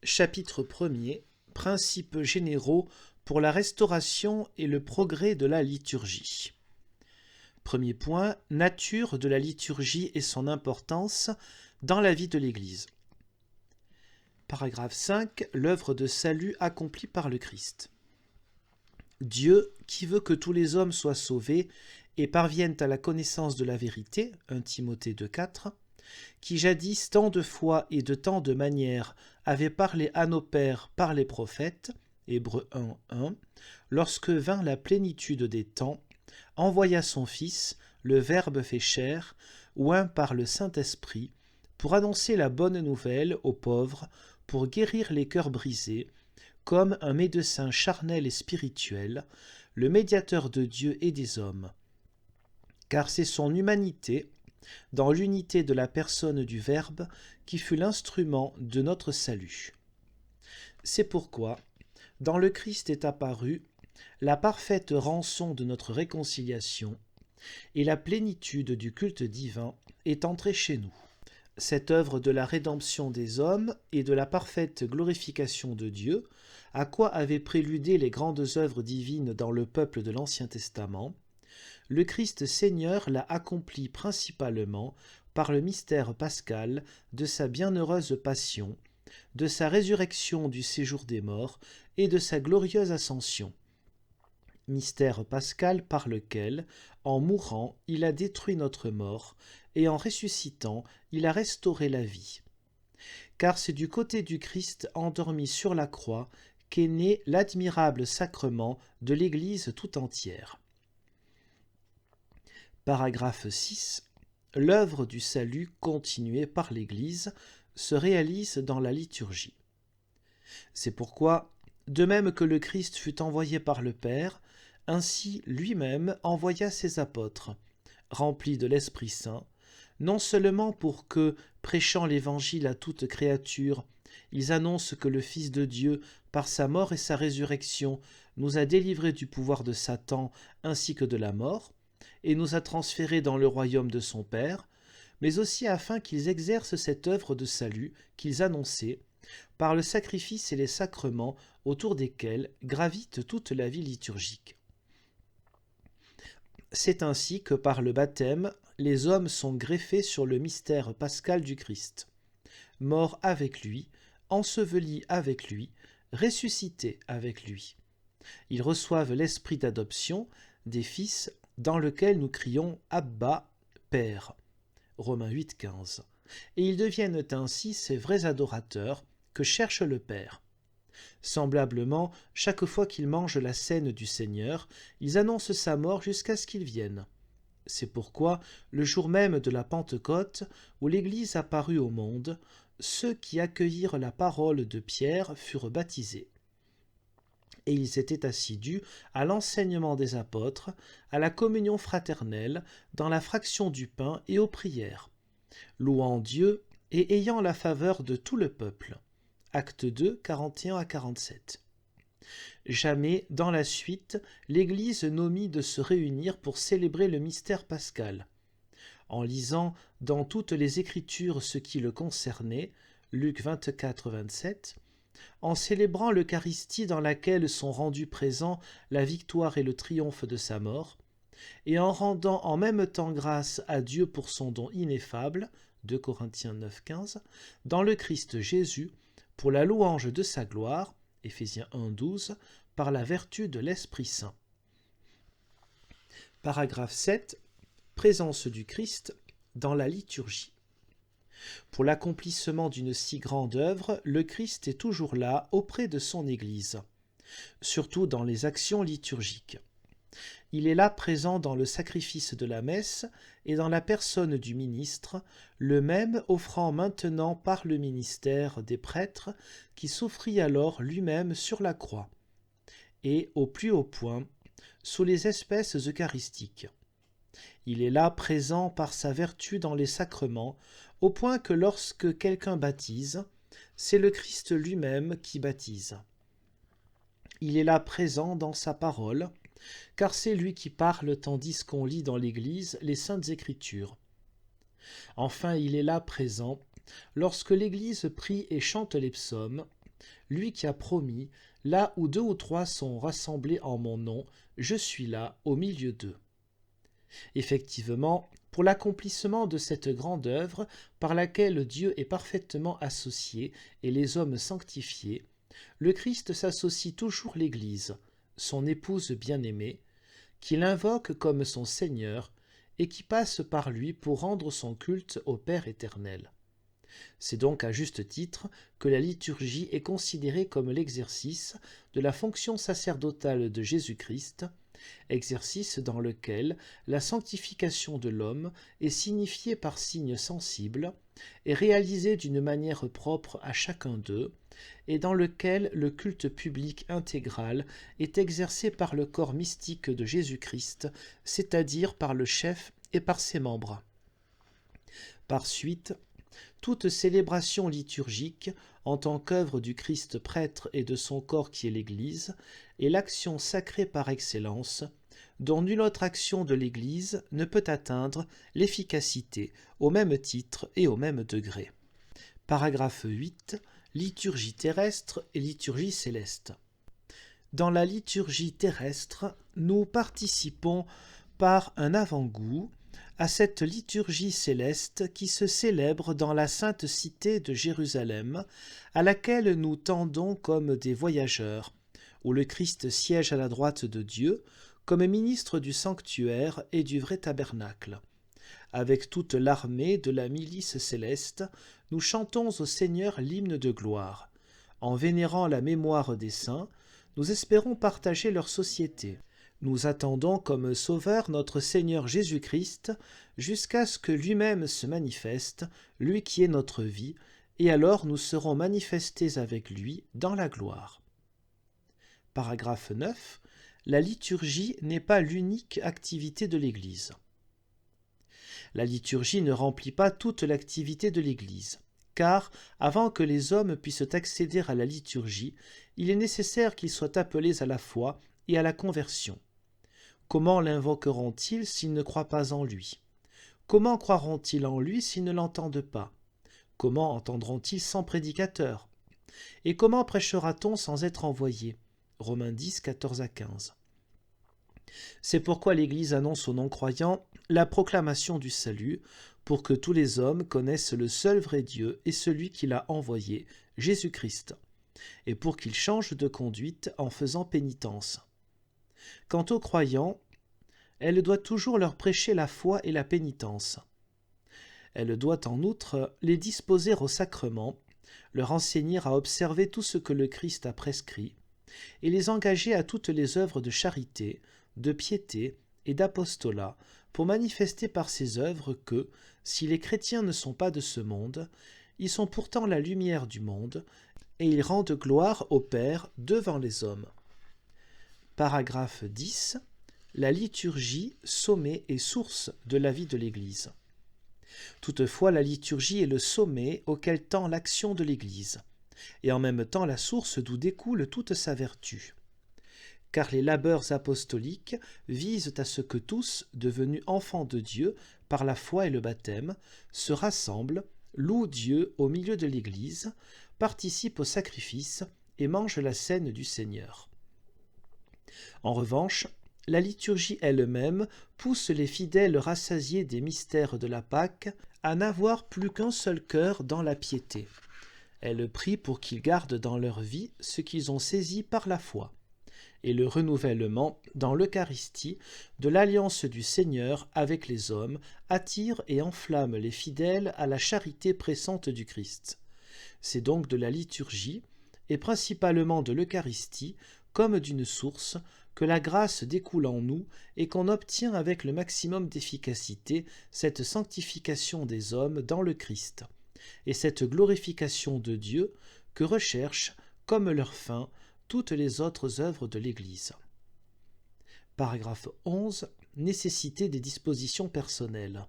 Chapitre 1er. Principes généraux pour la restauration et le progrès de la liturgie. Premier point, nature de la liturgie et son importance dans la vie de l'Église. Paragraphe 5. L'œuvre de salut accomplie par le Christ. Dieu, qui veut que tous les hommes soient sauvés et parviennent à la connaissance de la vérité, 1 Timothée 2,4, qui jadis tant de fois et de tant de manières avait parlé à nos pères par les prophètes, Hébreux 1,1, lorsque vint la plénitude des temps, envoya son Fils, le Verbe fait chair, oint par le Saint-Esprit, pour annoncer la bonne nouvelle aux pauvres, pour guérir les cœurs brisés, comme un médecin charnel et spirituel, le médiateur de Dieu et des hommes. Car c'est son humanité, dans l'unité de la personne du Verbe, qui fut l'instrument de notre salut. C'est pourquoi, dans le Christ est apparue la parfaite rançon de notre réconciliation, et la plénitude du culte divin est entrée chez nous. Cette œuvre de la rédemption des hommes et de la parfaite glorification de Dieu, à quoi avaient préludé les grandes œuvres divines dans le peuple de l'Ancien Testament, le Christ Seigneur l'a accompli principalement par le mystère pascal de sa bienheureuse passion, de sa résurrection du séjour des morts et de sa glorieuse ascension. Mystère pascal par lequel, en mourant, il a détruit notre mort, et en ressuscitant, il a restauré la vie. Car c'est du côté du Christ endormi sur la croix qu'est né l'admirable sacrement de l'Église tout entière. Paragraphe 6. L'œuvre du salut continuée par l'Église se réalise dans la liturgie. C'est pourquoi, de même que le Christ fut envoyé par le Père, ainsi lui-même envoya ses apôtres, remplis de l'Esprit Saint, non seulement pour que, prêchant l'Évangile à toute créature, ils annoncent que le Fils de Dieu, par sa mort et sa résurrection, nous a délivrés du pouvoir de Satan ainsi que de la mort, et nous a transférés dans le royaume de son Père, mais aussi afin qu'ils exercent cette œuvre de salut qu'ils annonçaient, par le sacrifice et les sacrements autour desquels gravite toute la vie liturgique. C'est ainsi que par le baptême, les hommes sont greffés sur le mystère pascal du Christ, morts avec lui, ensevelis avec lui, ressuscités avec lui. Ils reçoivent l'esprit d'adoption des fils dans lequel nous crions « Abba, Père » Romains 8,15, et ils deviennent ainsi ces vrais adorateurs que cherche le Père. Semblablement, chaque fois qu'ils mangent la scène du Seigneur, ils annoncent sa mort jusqu'à ce qu'il vienne. C'est pourquoi, le jour même de la Pentecôte, où l'Église apparut au monde, ceux qui accueillirent la parole de Pierre furent baptisés. Et ils étaient assidus à l'enseignement des apôtres, à la communion fraternelle, dans la fraction du pain et aux prières, louant Dieu et ayant la faveur de tout le peuple. Acte 2, 41 à 47. Jamais, dans la suite, l'Église n'omit de se réunir pour célébrer le mystère pascal. En lisant dans toutes les Écritures ce qui le concernait, Luc 24, 27, en célébrant l'Eucharistie dans laquelle sont rendus présents la victoire et le triomphe de sa mort, et en rendant en même temps grâce à Dieu pour son don ineffable, 2 Corinthiens 9, 15, dans le Christ Jésus, pour la louange de sa gloire, Éphésiens 1, 12, par la vertu de l'Esprit Saint. Paragraphe 7. Présence du Christ dans la liturgie. Pour l'accomplissement d'une si grande œuvre, le Christ est toujours là auprès de son Église, surtout dans les actions liturgiques. Il est là présent dans le sacrifice de la messe et dans la personne du ministre, le même offrant maintenant par le ministère des prêtres qui souffrit alors lui-même sur la croix, et au plus haut point, sous les espèces eucharistiques. Il est là présent par sa vertu dans les sacrements, au point que lorsque quelqu'un baptise, c'est le Christ lui-même qui baptise. Il est là présent dans sa parole, car c'est lui qui parle tandis qu'on lit dans l'Église les Saintes Écritures. Enfin, il est là présent lorsque l'Église prie et chante les psaumes, lui qui a promis « Là où 2 ou 3 sont rassemblés en mon nom, je suis là au milieu d'eux ». Effectivement, pour l'accomplissement de cette grande œuvre par laquelle Dieu est parfaitement associé et les hommes sanctifiés, le Christ s'associe toujours l'Église, son épouse bien-aimée, qu'il invoque comme son Seigneur et qui passe par lui pour rendre son culte au Père éternel. C'est donc à juste titre que la liturgie est considérée comme l'exercice de la fonction sacerdotale de Jésus-Christ, exercice dans lequel la sanctification de l'homme est signifiée par signes sensibles et réalisée d'une manière propre à chacun d'eux, et dans lequel le culte public intégral est exercé par le corps mystique de Jésus-Christ, c'est-à-dire par le chef et par ses membres. Par suite, toute célébration liturgique, en tant qu'œuvre du Christ prêtre et de son corps qui est l'Église, est l'action sacrée par excellence, dont nulle autre action de l'Église ne peut atteindre l'efficacité au même titre et au même degré. Paragraphe 8. Liturgie terrestre et liturgie céleste. Dans la liturgie terrestre, nous participons par un avant-goût à cette liturgie céleste qui se célèbre dans la sainte cité de Jérusalem, à laquelle nous tendons comme des voyageurs, où le Christ siège à la droite de Dieu, comme ministre du sanctuaire et du vrai tabernacle. Avec toute l'armée de la milice céleste, nous chantons au Seigneur l'hymne de gloire. En vénérant la mémoire des saints, nous espérons partager leur société. Nous attendons comme Sauveur notre Seigneur Jésus-Christ jusqu'à ce que lui-même se manifeste, lui qui est notre vie, et alors nous serons manifestés avec lui dans la gloire. Paragraphe 9. La liturgie n'est pas l'unique activité de l'Église. La liturgie ne remplit pas toute l'activité de l'Église, car, avant que les hommes puissent accéder à la liturgie, il est nécessaire qu'ils soient appelés à la foi et à la conversion. Comment l'invoqueront-ils s'ils ne croient pas en lui? Comment croiront-ils en lui s'ils ne l'entendent pas? Comment entendront-ils sans prédicateur? Et comment prêchera-t-on sans être envoyé? Romains 10, 14 à 15. C'est pourquoi l'Église annonce aux non-croyants la proclamation du salut, pour que tous les hommes connaissent le seul vrai Dieu et celui qui l'a envoyé, Jésus-Christ, et pour qu'ils changent de conduite en faisant pénitence. Quant aux croyants, elle doit toujours leur prêcher la foi et la pénitence. Elle doit en outre les disposer au sacrement, leur enseigner à observer tout ce que le Christ a prescrit, et les engager à toutes les œuvres de charité, de piété et d'apostolat, pour manifester par ces œuvres que, si les chrétiens ne sont pas de ce monde, ils sont pourtant la lumière du monde, et ils rendent gloire au Père devant les hommes. Paragraphe 10. La liturgie, sommet et source de la vie de l'Église. Toutefois, la liturgie est le sommet auquel tend l'action de l'Église, et en même temps la source d'où découle toute sa vertu. Car les labeurs apostoliques visent à ce que tous, devenus enfants de Dieu par la foi et le baptême, se rassemblent, louent Dieu au milieu de l'Église, participent au sacrifice et mangent la cène du Seigneur. En revanche, la liturgie elle-même pousse les fidèles rassasiés des mystères de la Pâque à n'avoir plus qu'un seul cœur dans la piété. Elle prie pour qu'ils gardent dans leur vie ce qu'ils ont saisi par la foi, et le renouvellement dans l'Eucharistie de l'alliance du Seigneur avec les hommes attire et enflamme les fidèles à la charité pressante du Christ. C'est donc de la liturgie, et principalement de l'Eucharistie, comme d'une source, que la grâce découle en nous et qu'on obtient avec le maximum d'efficacité cette sanctification des hommes dans le Christ, et cette glorification de Dieu que recherchent, comme leur fin, toutes les autres œuvres de l'Église. Paragraphe 11. Nécessité des dispositions personnelles.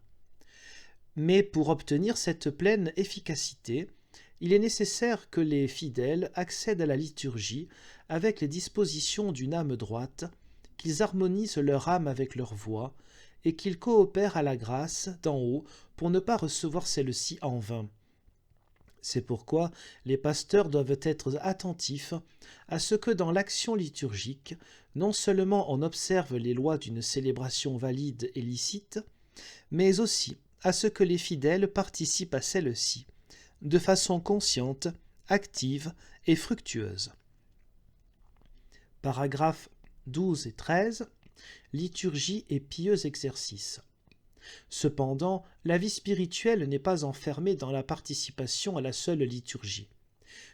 Mais pour obtenir cette pleine efficacité, il est nécessaire que les fidèles accèdent à la liturgie avec les dispositions d'une âme droite, qu'ils harmonisent leur âme avec leur voix, et qu'ils coopèrent à la grâce d'en haut pour ne pas recevoir celle-ci en vain. C'est pourquoi les pasteurs doivent être attentifs à ce que dans l'action liturgique, non seulement on observe les lois d'une célébration valide et licite, mais aussi à ce que les fidèles participent à celle-ci, de façon consciente, active et fructueuse. Paragraphes 12 et 13. Liturgie et pieux exercices. Cependant, la vie spirituelle n'est pas enfermée dans la participation à la seule liturgie,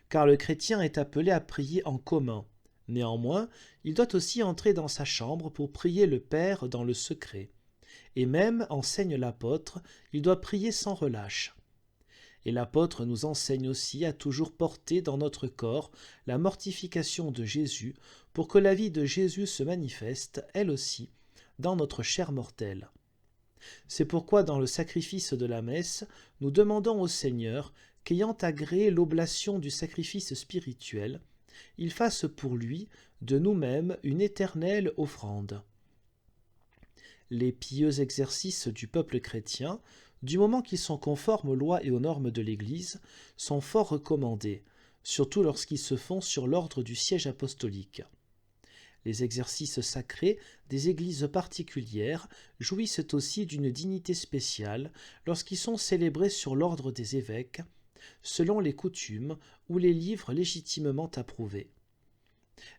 car le chrétien est appelé à prier en commun. Néanmoins, il doit aussi entrer dans sa chambre pour prier le Père dans le secret. Et même, enseigne l'apôtre, il doit prier sans relâche. Et l'apôtre nous enseigne aussi à toujours porter dans notre corps la mortification de Jésus pour que la vie de Jésus se manifeste, elle aussi, dans notre chair mortelle. C'est pourquoi dans le sacrifice de la messe, nous demandons au Seigneur qu'ayant agréé l'oblation du sacrifice spirituel, il fasse pour lui de nous-mêmes une éternelle offrande. Les pieux exercices du peuple chrétien, du moment qu'ils sont conformes aux lois et aux normes de l'Église, sont fort recommandés, surtout lorsqu'ils se font sur l'ordre du siège apostolique. Les exercices sacrés des églises particulières jouissent aussi d'une dignité spéciale lorsqu'ils sont célébrés sur l'ordre des évêques, selon les coutumes ou les livres légitimement approuvés.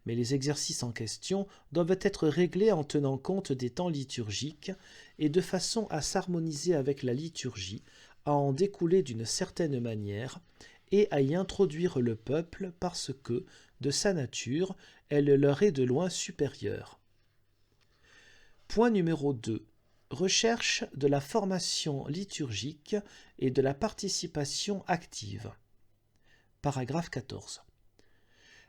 Mais les exercices en question doivent être réglés en tenant compte des temps liturgiques et de façon à s'harmoniser avec la liturgie, à en découler d'une certaine manière et à y introduire le peuple parce que, de sa nature, elle leur est de loin supérieure. Point numéro 2. Recherche de la formation liturgique et de la participation active. Paragraphe 14.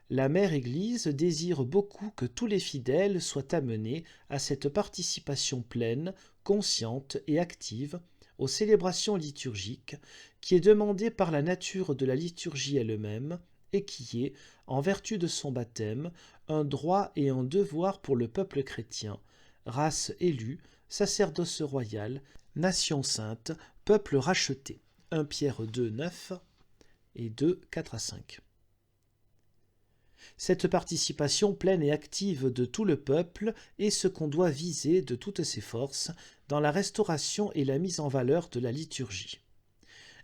La Mère Église désire beaucoup que tous les fidèles soient amenés à cette participation pleine, consciente et active aux célébrations liturgiques qui est demandée par la nature de la liturgie elle-même et qui est, en vertu de son baptême, un droit et un devoir pour le peuple chrétien, race élue, sacerdoce royal, nation sainte, peuple racheté. 1 Pierre 2, 9 et 2, 4 à 5. Cette participation pleine et active de tout le peuple est ce qu'on doit viser de toutes ses forces dans la restauration et la mise en valeur de la liturgie.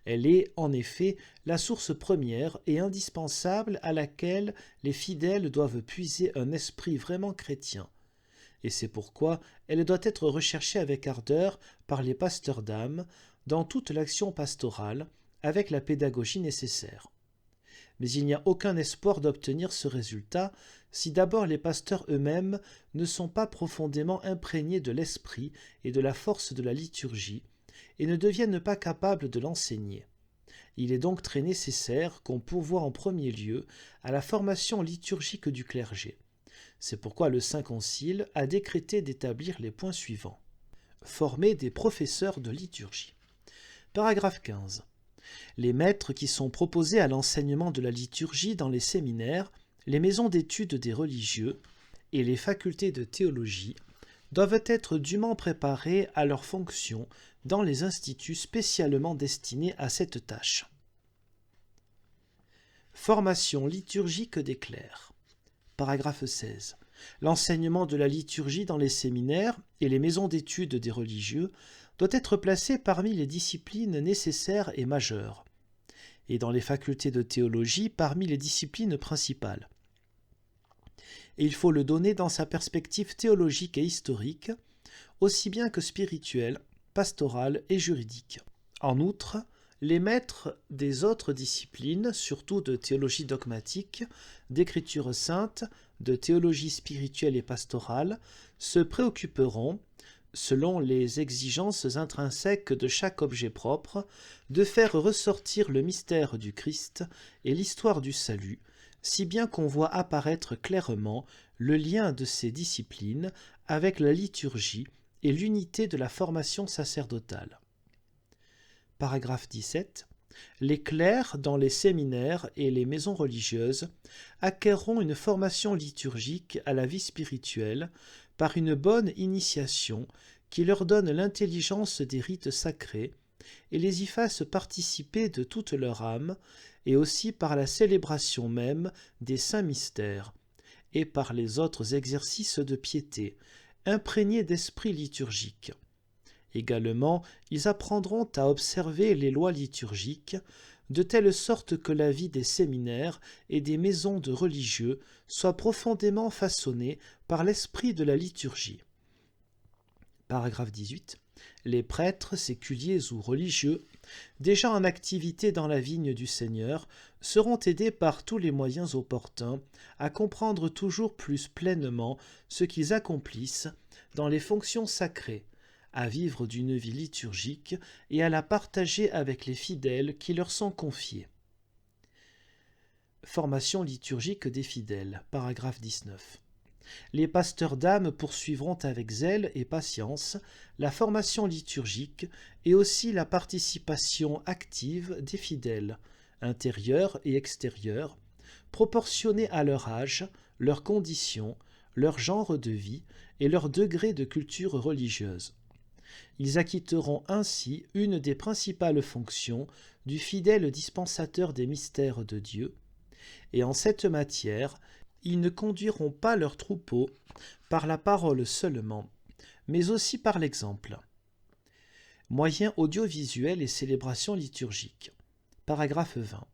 Elle est, en effet, la source première et indispensable à laquelle les fidèles doivent puiser un esprit vraiment chrétien. Et c'est pourquoi elle doit être recherchée avec ardeur par les pasteurs d'âme dans toute l'action pastorale, avec la pédagogie nécessaire. Mais il n'y a aucun espoir d'obtenir ce résultat si d'abord les pasteurs eux-mêmes ne sont pas profondément imprégnés de l'esprit et de la force de la liturgie et ne deviennent pas capables de l'enseigner. Il est donc très nécessaire qu'on pourvoie en premier lieu à la formation liturgique du clergé. C'est pourquoi le Saint Concile a décrété d'établir les points suivants. Former des professeurs de liturgie. Paragraphe 15. Les maîtres qui sont proposés à l'enseignement de la liturgie dans les séminaires, les maisons d'études des religieux et les facultés de théologie doivent être dûment préparés à leurs fonctions dans les instituts spécialement destinés à cette tâche. Formation liturgique des clercs. Paragraphe 16. L'enseignement de la liturgie dans les séminaires et les maisons d'études des religieux doit être placé parmi les disciplines nécessaires et majeures, et dans les facultés de théologie parmi les disciplines principales. Et il faut le donner dans sa perspective théologique et historique, aussi bien que spirituelle, pastorale et juridique. En outre, les maîtres des autres disciplines, surtout de théologie dogmatique, d'écriture sainte, de théologie spirituelle et pastorale, se préoccuperont, selon les exigences intrinsèques de chaque objet propre, de faire ressortir le mystère du Christ et l'histoire du salut, si bien qu'on voit apparaître clairement le lien de ces disciplines avec la liturgie et l'unité de la formation sacerdotale. Paragraphe 17. Les clercs dans les séminaires et les maisons religieuses acquerront une formation liturgique à la vie spirituelle par une bonne initiation qui leur donne l'intelligence des rites sacrés, et les y fasse participer de toute leur âme, et aussi par la célébration même des saints mystères, et par les autres exercices de piété, imprégnés d'esprit liturgique. Également, ils apprendront à observer les lois liturgiques, de telle sorte que la vie des séminaires et des maisons de religieux soit profondément façonnée par l'esprit de la liturgie. Paragraphe 18. Les prêtres, séculiers ou religieux, déjà en activité dans la vigne du Seigneur, seront aidés par tous les moyens opportuns à comprendre toujours plus pleinement ce qu'ils accomplissent dans les fonctions sacrées, à vivre d'une vie liturgique et à la partager avec les fidèles qui leur sont confiés. Formation liturgique des fidèles, paragraphe 19. Les pasteurs d'âme poursuivront avec zèle et patience la formation liturgique et aussi la participation active des fidèles, intérieurs et extérieurs, proportionnée à leur âge, leurs conditions, leur genre de vie et leur degré de culture religieuse. Ils acquitteront ainsi une des principales fonctions du fidèle dispensateur des mystères de Dieu, et en cette matière, ils ne conduiront pas leur troupeau par la parole seulement, mais aussi par l'exemple. Moyens audiovisuels et célébrations liturgiques. Paragraphe 20.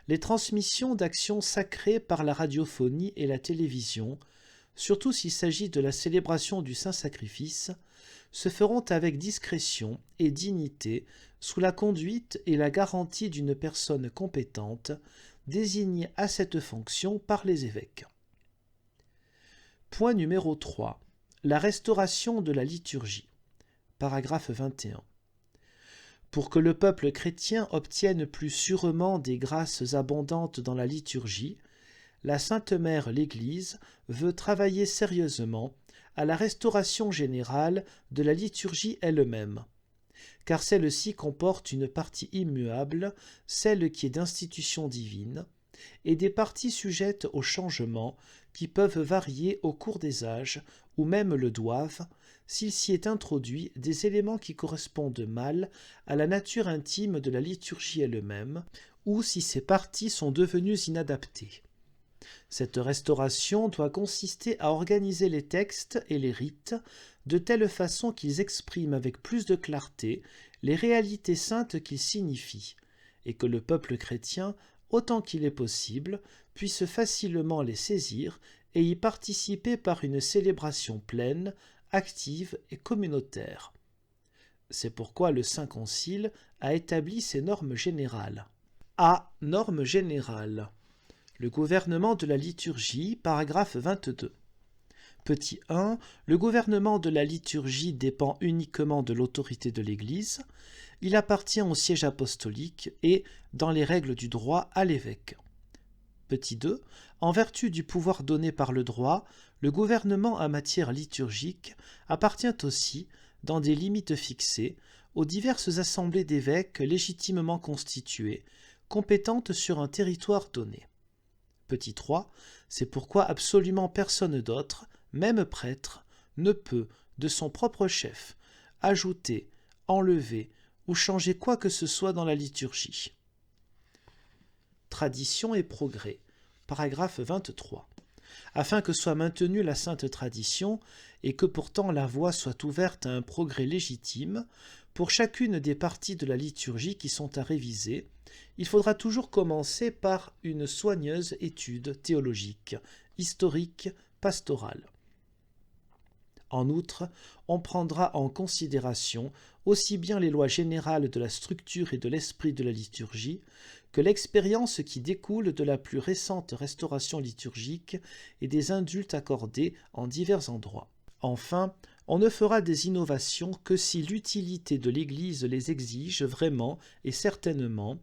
Les transmissions d'actions sacrées par la radiophonie et la télévision, surtout s'il s'agit de la célébration du Saint-Sacrifice, se feront avec discrétion et dignité sous la conduite et la garantie d'une personne compétente, désignée à cette fonction par les évêques. Point numéro 3. La restauration de la liturgie. Paragraphe 21. Pour que le peuple chrétien obtienne plus sûrement des grâces abondantes dans la liturgie, la Sainte Mère l'Église veut travailler sérieusement à la restauration générale de la liturgie elle-même, car celle-ci comporte une partie immuable, celle qui est d'institution divine, et des parties sujettes aux changements qui peuvent varier au cours des âges, ou même le doivent, s'il s'y est introduit des éléments qui correspondent mal à la nature intime de la liturgie elle-même, ou si ces parties sont devenues inadaptées. Cette restauration doit consister à organiser les textes et les rites de telle façon qu'ils expriment avec plus de clarté les réalités saintes qu'ils signifient, et que le peuple chrétien, autant qu'il est possible, puisse facilement les saisir et y participer par une célébration pleine, active et communautaire. C'est pourquoi le Saint Concile a établi ces normes générales. A. Normes générales. Le gouvernement de la liturgie, paragraphe 22. Petit 1. Le gouvernement de la liturgie dépend uniquement de l'autorité de l'Église. Il appartient au siège apostolique et, dans les règles du droit, à l'évêque. Petit 2. En vertu du pouvoir donné par le droit, le gouvernement en matière liturgique appartient aussi, dans des limites fixées, aux diverses assemblées d'évêques légitimement constituées, compétentes sur un territoire donné. Petit 3. C'est pourquoi absolument personne d'autre, même prêtre, ne peut, de son propre chef, ajouter, enlever ou changer quoi que ce soit dans la liturgie. Tradition et progrès. Paragraphe 23. Afin que soit maintenue la sainte tradition et que pourtant la voie soit ouverte à un progrès légitime, pour chacune des parties de la liturgie qui sont à réviser, il faudra toujours commencer par une soigneuse étude théologique, historique, pastorale. En outre, on prendra en considération aussi bien les lois générales de la structure et de l'esprit de la liturgie que l'expérience qui découle de la plus récente restauration liturgique et des indultes accordés en divers endroits. Enfin, on ne fera des innovations que si l'utilité de l'Église les exige vraiment et certainement,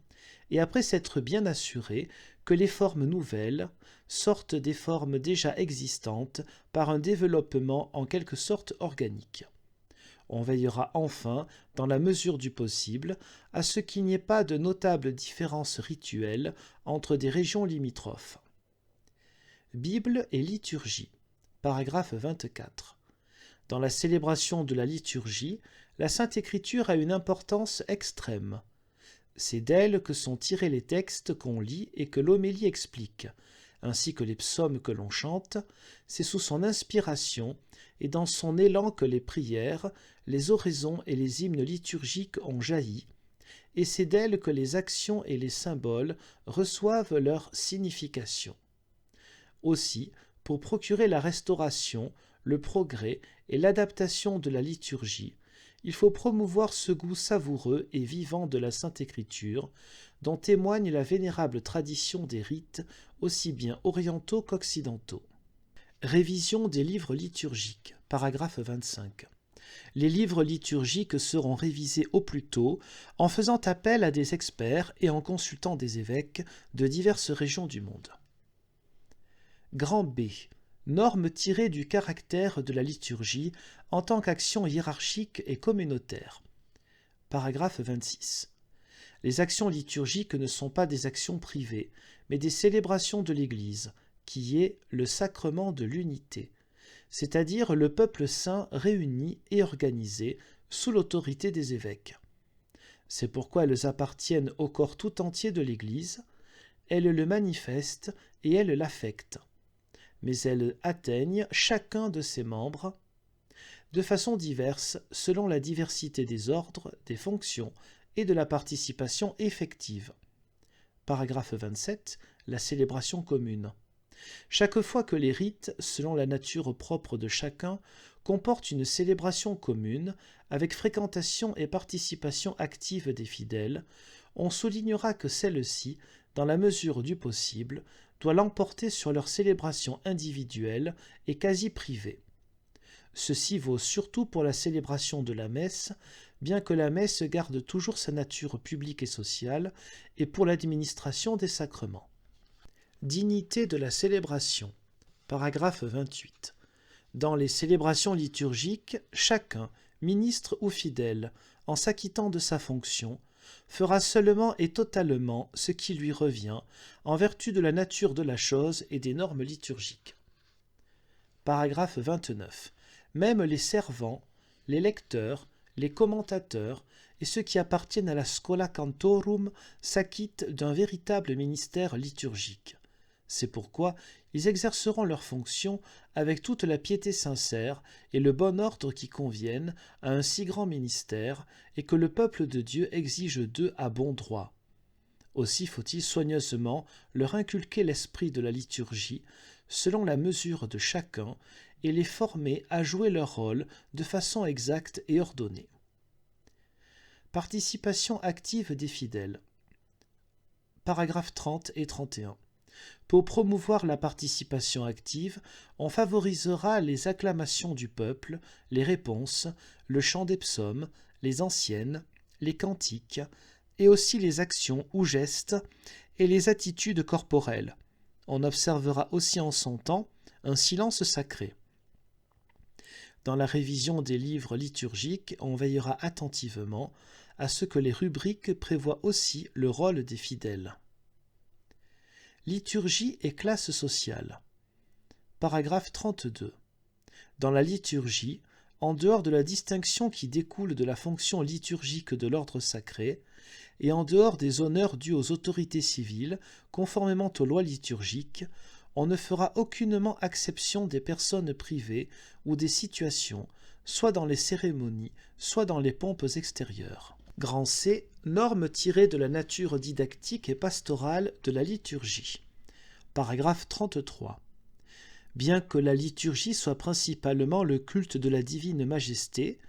et après s'être bien assuré que les formes nouvelles sortent des formes déjà existantes par un développement en quelque sorte organique. On veillera enfin, dans la mesure du possible, à ce qu'il n'y ait pas de notables différences rituelles entre des régions limitrophes. Bible et liturgie. Paragraphe 24. Dans la célébration de la liturgie, La Sainte Écriture a une importance extrême. C'est d'elle que sont tirés les textes qu'on lit et que l'homélie explique, ainsi que les psaumes que l'on chante. C'est sous son inspiration et dans son élan que les prières, les oraisons et les hymnes liturgiques ont jailli, et c'est d'elle que les actions et les symboles reçoivent leur signification. Aussi, pour procurer la restauration, le progrès et l'adaptation de la liturgie, il faut promouvoir ce goût savoureux et vivant de la Sainte Écriture, dont témoigne la vénérable tradition des rites, aussi bien orientaux qu'occidentaux. Révision des livres liturgiques, paragraphe 25. Les livres liturgiques seront révisés au plus tôt en faisant appel à des experts et en consultant des évêques de diverses régions du monde. Grand B. Normes tirées du caractère de la liturgie en tant qu'action hiérarchique et communautaire. Paragraphe 26. Les actions liturgiques ne sont pas des actions privées, mais des célébrations de l'Église, qui est le sacrement de l'unité, c'est-à-dire le peuple saint réuni et organisé sous l'autorité des évêques. C'est pourquoi elles appartiennent au corps tout entier de l'Église, elles le manifestent et elles l'affectent, mais elles atteignent chacun de ses membres de façon diverse selon la diversité des ordres, des fonctions et de la participation effective. Paragraphe 27. La célébration commune. Chaque fois que les rites, selon la nature propre de chacun, comportent une célébration commune, avec fréquentation et participation active des fidèles, on soulignera que celle-ci, dans la mesure du possible, doit l'emporter sur leur célébration individuelle et quasi privée. Ceci vaut surtout pour la célébration de la messe, bien que la messe garde toujours sa nature publique et sociale, et pour l'administration des sacrements. Dignité de la célébration. Paragraphe 28. Dans les célébrations liturgiques, chacun, ministre ou fidèle, en s'acquittant de sa fonction, fera seulement et totalement ce qui lui revient, en vertu de la nature de la chose et des normes liturgiques. Paragraphe 29. Même les servants, les lecteurs, les commentateurs et ceux qui appartiennent à la Schola Cantorum s'acquittent d'un véritable ministère liturgique. C'est pourquoi ils exerceront leurs fonctions avec toute la piété sincère et le bon ordre qui conviennent à un si grand ministère et que le peuple de Dieu exige d'eux à bon droit. Aussi faut-il soigneusement leur inculquer l'esprit de la liturgie selon la mesure de chacun et les former à jouer leur rôle de façon exacte et ordonnée. Participation active des fidèles. Paragraphes 30 et 31. Pour promouvoir la participation active, on favorisera les acclamations du peuple, les réponses, le chant des psaumes, les anciennes, les cantiques, et aussi les actions ou gestes et les attitudes corporelles. On observera aussi en son temps un silence sacré. Dans la révision des livres liturgiques, on veillera attentivement à ce que les rubriques prévoient aussi le rôle des fidèles. Liturgie et classe sociale. Paragraphe 32. Dans la liturgie, en dehors de la distinction qui découle de la fonction liturgique de l'ordre sacré, et en dehors des honneurs dus aux autorités civiles, conformément aux lois liturgiques, on ne fera aucunement acception des personnes privées ou des situations, soit dans les cérémonies, soit dans les pompes extérieures. Grand C. Normes tirées de la nature didactique et pastorale de la liturgie. Paragraphe 33. Bien que la liturgie soit principalement le culte de la divine majesté,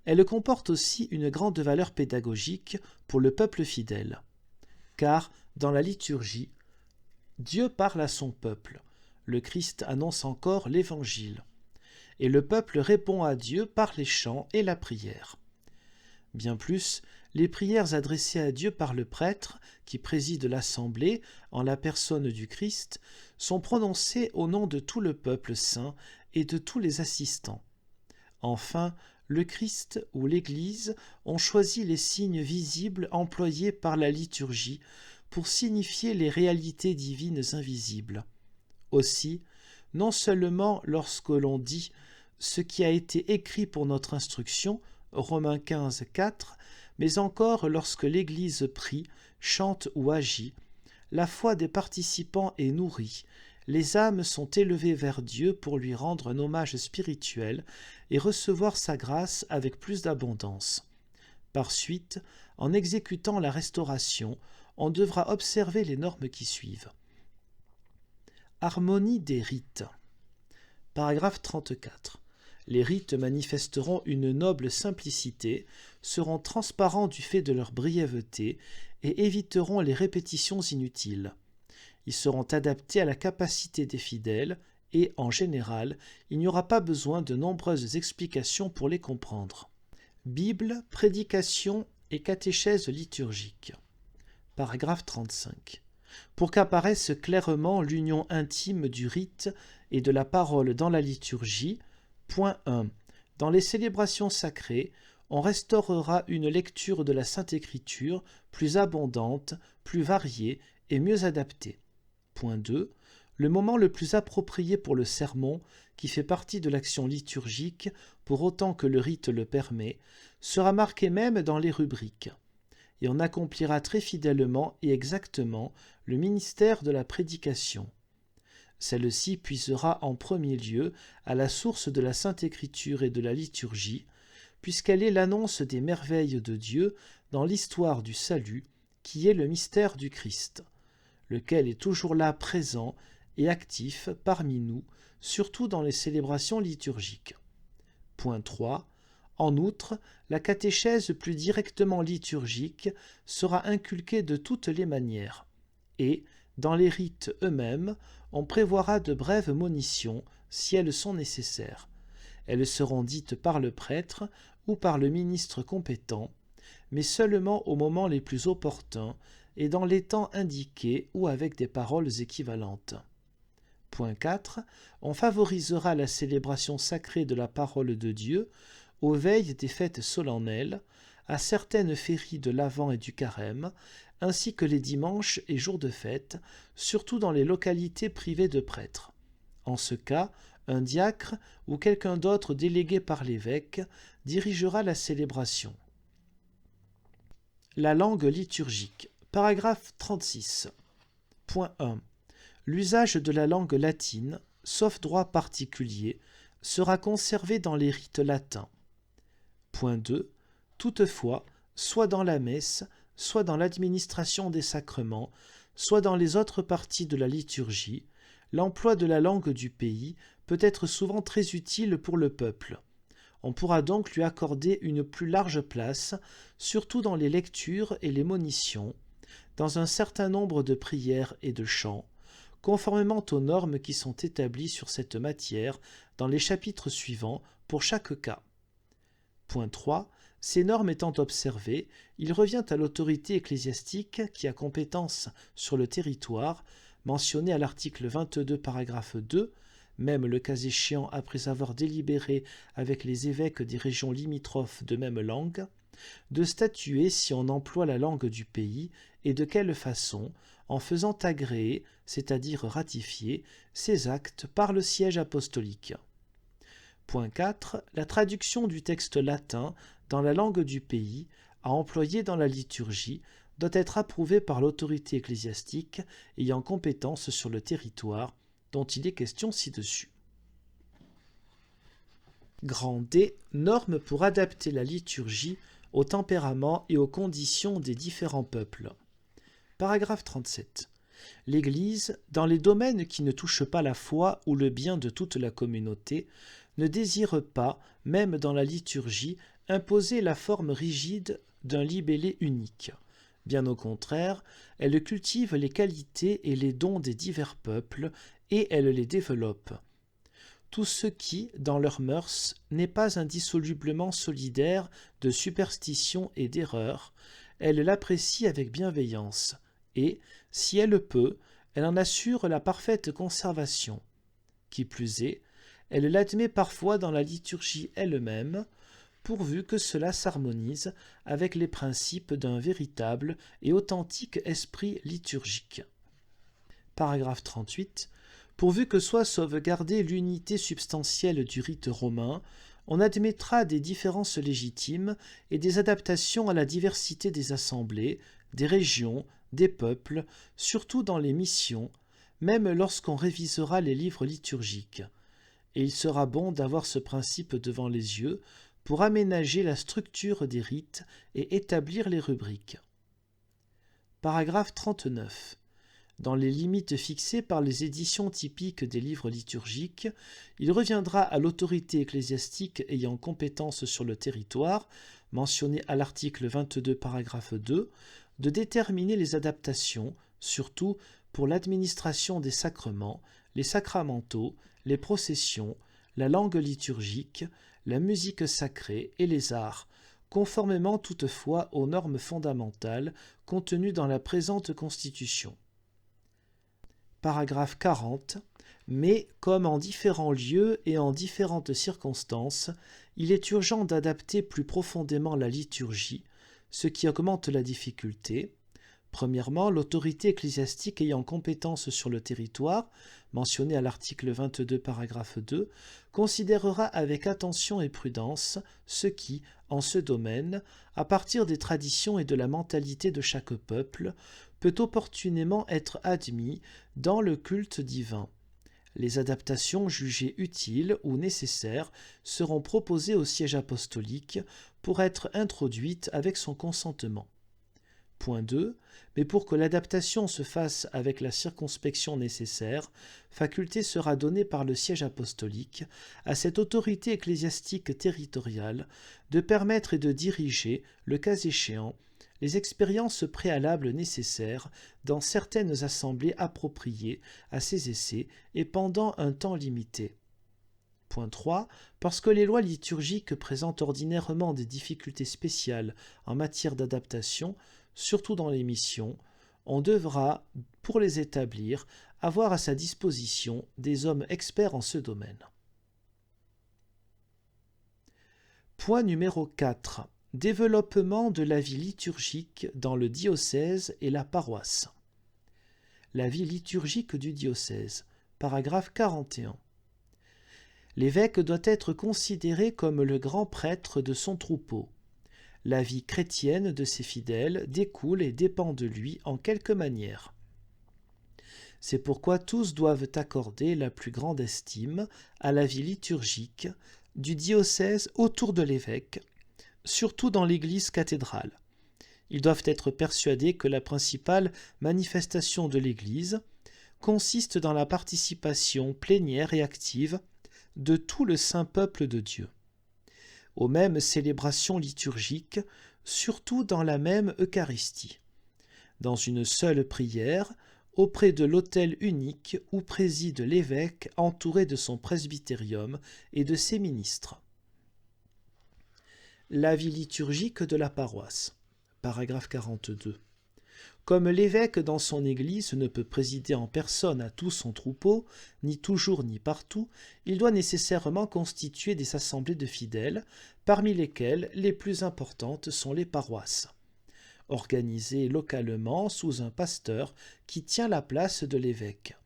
elle comporte aussi une grande valeur pédagogique pour le peuple fidèle. Car, dans la liturgie, Dieu parle à son peuple, le Christ annonce encore l'Évangile, et le peuple répond à Dieu par les chants et la prière. Bien plus, les prières adressées à Dieu par le prêtre, qui préside l'assemblée en la personne du Christ, sont prononcées au nom de tout le peuple saint et de tous les assistants. Enfin, le Christ ou l'Église ont choisi les signes visibles employés par la liturgie pour signifier les réalités divines invisibles. Aussi, non seulement lorsque l'on dit « ce qui a été écrit pour notre instruction », Romains 15, 4, mais encore lorsque l'Église prie, chante ou agit, la foi des participants est nourrie, les âmes sont élevées vers Dieu pour lui rendre un hommage spirituel et recevoir sa grâce avec plus d'abondance. Par suite, en exécutant la restauration, on devra observer les normes qui suivent. Harmonie des rites. Paragraphe 34. Les rites manifesteront une noble simplicité, seront transparents du fait de leur brièveté et éviteront les répétitions inutiles. Ils seront adaptés à la capacité des fidèles et, en général, il n'y aura pas besoin de nombreuses explications pour les comprendre. Bible, prédication et catéchèse liturgique. Paragraphe 35. Pour qu'apparaisse clairement l'union intime du rite et de la parole dans la liturgie, point 1. Dans les célébrations sacrées, on restaurera une lecture de la Sainte Écriture plus abondante, plus variée et mieux adaptée. Point 2. Le moment le plus approprié pour le sermon, qui fait partie de l'action liturgique, pour autant que le rite le permet, sera marqué même dans les rubriques. Et on accomplira très fidèlement et exactement le ministère de la prédication. Celle-ci puisera en premier lieu à la source de la Sainte Écriture et de la liturgie, puisqu'elle est l'annonce des merveilles de Dieu dans l'histoire du salut, qui est le mystère du Christ, lequel est toujours là présent et actif parmi nous, surtout dans les célébrations liturgiques. Point 3. En outre, la catéchèse plus directement liturgique sera inculquée de toutes les manières, et, dans les rites eux-mêmes, on prévoira de brèves monitions, si elles sont nécessaires. Elles seront dites par le prêtre ou par le ministre compétent, mais seulement aux moments les plus opportuns et dans les temps indiqués ou avec des paroles équivalentes. Point 4. On favorisera la célébration sacrée de la parole de Dieu aux veilles des fêtes solennelles, à certaines féries de l'Avent et du Carême, ainsi que les dimanches et jours de fête, surtout dans les localités privées de prêtres. En ce cas, un diacre ou quelqu'un d'autre délégué par l'évêque dirigera la célébration. La langue liturgique. Paragraphe 36. Point 1. L'usage de la langue latine, sauf droit particulier, sera conservé dans les rites latins. Point 2. Toutefois, soit dans la messe, soit dans l'administration des sacrements, soit dans les autres parties de la liturgie, l'emploi de la langue du pays peut être souvent très utile pour le peuple. On pourra donc lui accorder une plus large place, surtout dans les lectures et les monitions, dans un certain nombre de prières et de chants, conformément aux normes qui sont établies sur cette matière dans les chapitres suivants pour chaque cas. Point 3. Ces normes étant observées, il revient à l'autorité ecclésiastique qui a compétence sur le territoire, mentionné à l'article 22, paragraphe 2, même le cas échéant après avoir délibéré avec les évêques des régions limitrophes de même langue, de statuer si on emploie la langue du pays et de quelle façon, en faisant agréer, c'est-à-dire ratifier, ces actes par le siège apostolique. Point 4. La traduction du texte latin dans la langue du pays, à employer dans la liturgie, doit être approuvée par l'autorité ecclésiastique ayant compétence sur le territoire dont il est question ci-dessus. Grand D. Normes pour adapter la liturgie au tempérament et aux conditions des différents peuples. Paragraphe 37. L'Église, dans les domaines qui ne touchent pas la foi ou le bien de toute la communauté, ne désire pas, même dans la liturgie, imposer la forme rigide d'un libellé unique. Bien au contraire, elle cultive les qualités et les dons des divers peuples et elle les développe. Tout ce qui, dans leurs mœurs, n'est pas indissolublement solidaire de superstition et d'erreur, elle l'apprécie avec bienveillance et, si elle peut, elle en assure la parfaite conservation. Qui plus est, elle l'admet parfois dans la liturgie elle-même, pourvu que cela s'harmonise avec les principes d'un véritable et authentique esprit liturgique. Paragraphe 38. Pourvu que soit sauvegardée l'unité substantielle du rite romain, On admettra des différences légitimes et des adaptations à la diversité des assemblées, des régions, des peuples, surtout dans les missions, même lorsqu'on révisera les livres liturgiques. Et il sera bon d'avoir ce principe devant les yeux pour aménager la structure des rites et établir les rubriques. Paragraphe 39. Dans les limites fixées par les éditions typiques des livres liturgiques, il reviendra à l'autorité ecclésiastique ayant compétence sur le territoire, mentionnée à l'article 22 paragraphe 2, de déterminer les adaptations, surtout pour l'administration des sacrements, les sacramentaux, les processions, la langue liturgique, la musique sacrée et les arts, conformément toutefois aux normes fondamentales contenues dans la présente Constitution. Paragraphe 40. Mais, comme en différents lieux et en différentes circonstances, il est urgent d'adapter plus profondément la liturgie, ce qui augmente la difficulté. Premièrement, l'autorité ecclésiastique ayant compétence sur le territoire, mentionnée à l'article 22 paragraphe 2, considérera avec attention et prudence ce qui, en ce domaine, à partir des traditions et de la mentalité de chaque peuple, peut opportunément être admis dans le culte divin. Les adaptations jugées utiles ou nécessaires seront proposées au siège apostolique pour être introduites avec son consentement. Point 2. Mais pour que l'adaptation se fasse avec la circonspection nécessaire, faculté sera donnée par le siège apostolique à cette autorité ecclésiastique territoriale de permettre et de diriger, le cas échéant, les expériences préalables nécessaires dans certaines assemblées appropriées à ces essais et pendant un temps limité. Point 3. Parce que les lois liturgiques présentent ordinairement des difficultés spéciales en matière d'adaptation, surtout dans les missions, on devra, pour les établir, avoir à sa disposition des hommes experts en ce domaine. Point numéro 4. Développement de la vie liturgique dans le diocèse et la paroisse. La vie liturgique du diocèse. Paragraphe 41. L'évêque doit être considéré comme le grand prêtre de son troupeau. La vie chrétienne de ses fidèles découle et dépend de lui en quelque manière. C'est pourquoi tous doivent accorder la plus grande estime à la vie liturgique du diocèse autour de l'évêque, surtout dans l'Église cathédrale. Ils doivent être persuadés que la principale manifestation de l'Église consiste dans la participation plénière et active de tout le saint peuple de Dieu, aux mêmes célébrations liturgiques, surtout dans la même Eucharistie, dans une seule prière, auprès de l'autel unique où préside l'évêque entouré de son presbytérium et de ses ministres. La vie liturgique de la paroisse. Paragraphe 42. Comme l'évêque dans son église ne peut présider en personne à tout son troupeau, ni toujours ni partout, il doit nécessairement constituer des assemblées de fidèles, parmi lesquelles les plus importantes sont les paroisses, organisées localement sous un pasteur qui tient la place de l'évêque,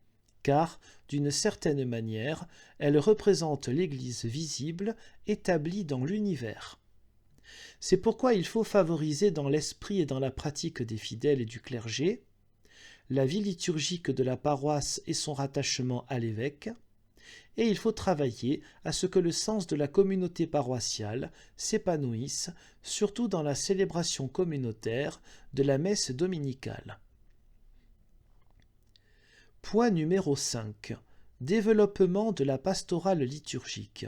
car, d'une certaine manière, elles représentent l'Église visible établie dans l'univers. C'est pourquoi il faut favoriser dans l'esprit et dans la pratique des fidèles et du clergé la vie liturgique de la paroisse et son rattachement à l'évêque, et il faut travailler à ce que le sens de la communauté paroissiale s'épanouisse, surtout dans la célébration communautaire de la messe dominicale. Point numéro 5. Développement de la pastorale liturgique.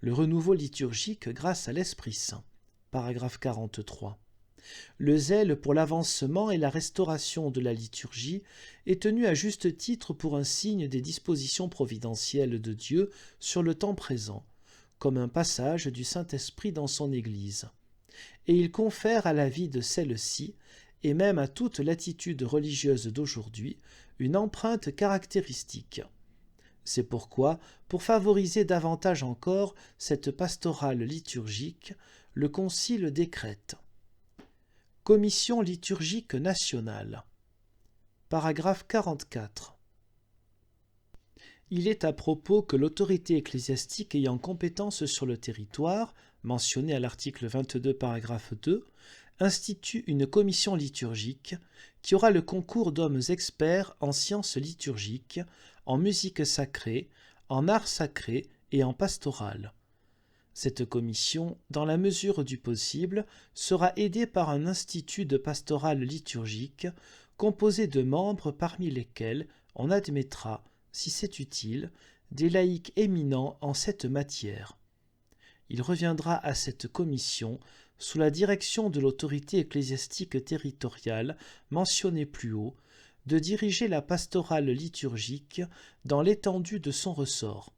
Le renouveau liturgique grâce à l'Esprit Saint. Paragraphe 43. Le zèle pour l'avancement et la restauration de la liturgie est tenu à juste titre pour un signe des dispositions providentielles de Dieu sur le temps présent, comme un passage du Saint-Esprit dans son Église. Et il confère à la vie de celle-ci, et même à toute l'attitude religieuse d'aujourd'hui, une empreinte caractéristique. C'est pourquoi, pour favoriser davantage encore cette pastorale liturgique, le Concile décrète. Commission liturgique nationale. Paragraphe 44. Il est à propos que l'autorité ecclésiastique ayant compétence sur le territoire, mentionnée à l'article 22 paragraphe 2, institue une commission liturgique qui aura le concours d'hommes experts en sciences liturgiques, en musique sacrée, en art sacré et en pastoral. Cette commission, dans la mesure du possible, sera aidée par un institut de pastoral liturgique composé de membres parmi lesquels on admettra, si c'est utile, des laïcs éminents en cette matière. Il reviendra à cette commission, sous la direction de l'autorité ecclésiastique territoriale mentionnée plus haut, de diriger la pastorale liturgique dans l'étendue de son ressort,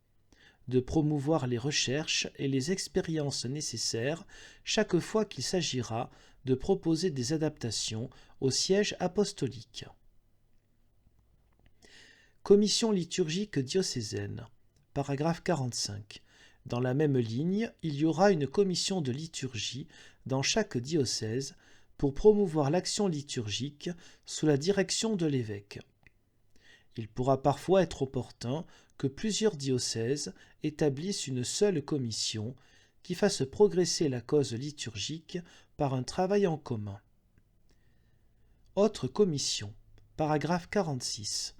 de promouvoir les recherches et les expériences nécessaires chaque fois qu'il s'agira de proposer des adaptations au siège apostolique. Commission liturgique diocésaine. Paragraphe 45. Dans la même ligne, il y aura une commission de liturgie dans chaque diocèse pour promouvoir l'action liturgique sous la direction de l'évêque. Il pourra parfois être opportun que plusieurs diocèses établissent une seule commission qui fasse progresser la cause liturgique par un travail en commun. Autre commission. Paragraphe 46.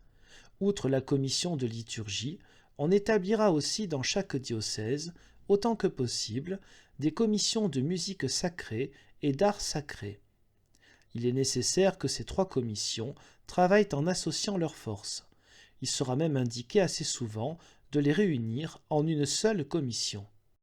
Outre la commission de liturgie, on établira aussi dans chaque diocèse, autant que possible, des commissions de musique sacrée et d'art sacré. Il est nécessaire que ces trois commissions travaillent en associant leurs forces. Il sera même indiqué assez souvent de les réunir en une seule commission.